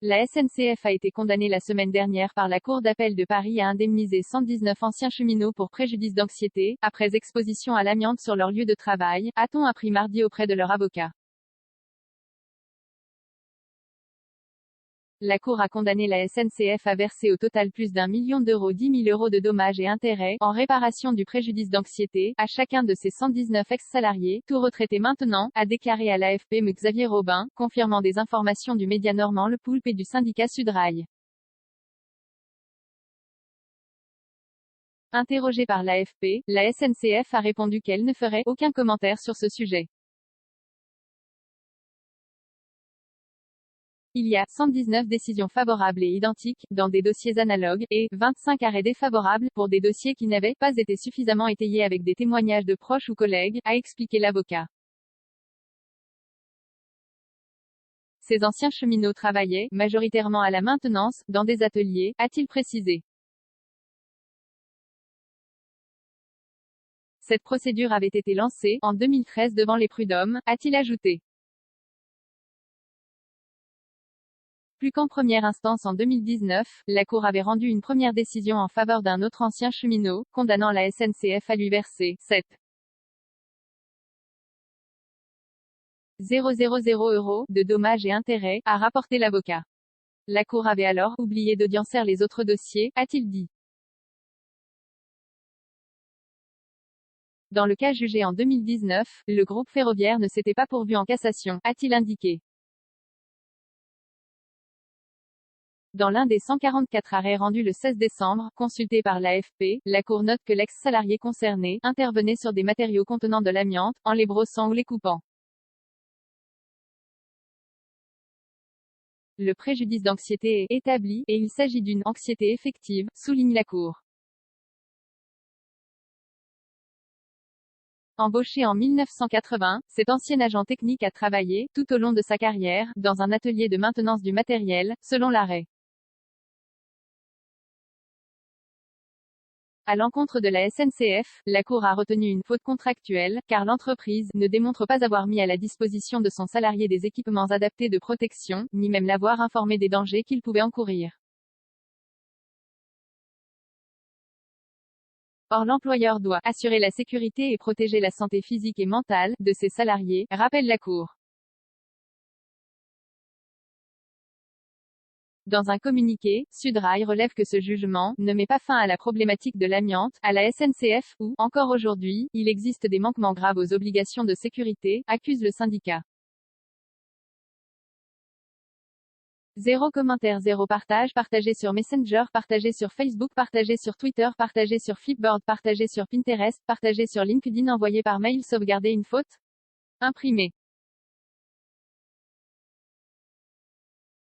La SNCF a été condamnée la semaine dernière par la Cour d'appel de Paris à indemniser 119 anciens cheminots pour préjudice d'anxiété, après exposition à l'amiante sur leur lieu de travail, a-t-on appris mardi auprès de leur avocat. La Cour a condamné la SNCF à verser au total plus d'1 million d'euros 10 000 euros de dommages et intérêts, en réparation du préjudice d'anxiété, à chacun de ses 119 ex-salariés, tout retraités maintenant, a déclaré à l'AFP Xavier Robin, confirmant des informations du média normand Le Poulpe et du syndicat Sudrail. Interrogée par l'AFP, la SNCF a répondu qu'elle ne ferait aucun commentaire sur ce sujet. Il y a 119 décisions favorables et identiques, dans des dossiers analogues, et 25 arrêts défavorables, pour des dossiers qui n'avaient pas été suffisamment étayés avec des témoignages de proches ou collègues, a expliqué l'avocat. Ces anciens cheminots travaillaient, majoritairement à la maintenance, dans des ateliers, a-t-il précisé. Cette procédure avait été lancée, en 2013 devant les prud'hommes, a-t-il ajouté. Plus qu'en première instance en 2019, la Cour avait rendu une première décision en faveur d'un autre ancien cheminot, condamnant la SNCF à lui verser 7,000 € de dommages et intérêts, a rapporté l'avocat. La Cour avait alors oublié d'audiencer les autres dossiers, a-t-il dit. Dans le cas jugé en 2019, le groupe ferroviaire ne s'était pas pourvu en cassation, a-t-il indiqué. Dans l'un des 144 arrêts rendus le 16 décembre, consulté par l'AFP, la Cour note que l'ex-salarié concerné intervenait sur des matériaux contenant de l'amiante, en les brossant ou les coupant. Le préjudice d'anxiété est établi, et il s'agit d'une anxiété effective, souligne la Cour. Embauché en 1980, cet ancien agent technique a travaillé, tout au long de sa carrière, dans un atelier de maintenance du matériel, selon l'arrêt. À l'encontre de la SNCF, la Cour a retenu une faute contractuelle, car l'entreprise ne démontre pas avoir mis à la disposition de son salarié des équipements adaptés de protection, ni même l'avoir informé des dangers qu'il pouvait encourir. Or l'employeur doit assurer la sécurité et protéger la santé physique et mentale de ses salariés, rappelle la Cour. Dans un communiqué, Sudrail relève que ce jugement ne met pas fin à la problématique de l'amiante, à la SNCF, où, encore aujourd'hui, il existe des manquements graves aux obligations de sécurité, accuse le syndicat. 0 commentaire 0 partage partagé sur Messenger partagé sur Facebook partagé sur Twitter partagé sur Flipboard partagé sur Pinterest partagé sur LinkedIn envoyé par mail sauvegarder une faute imprimé.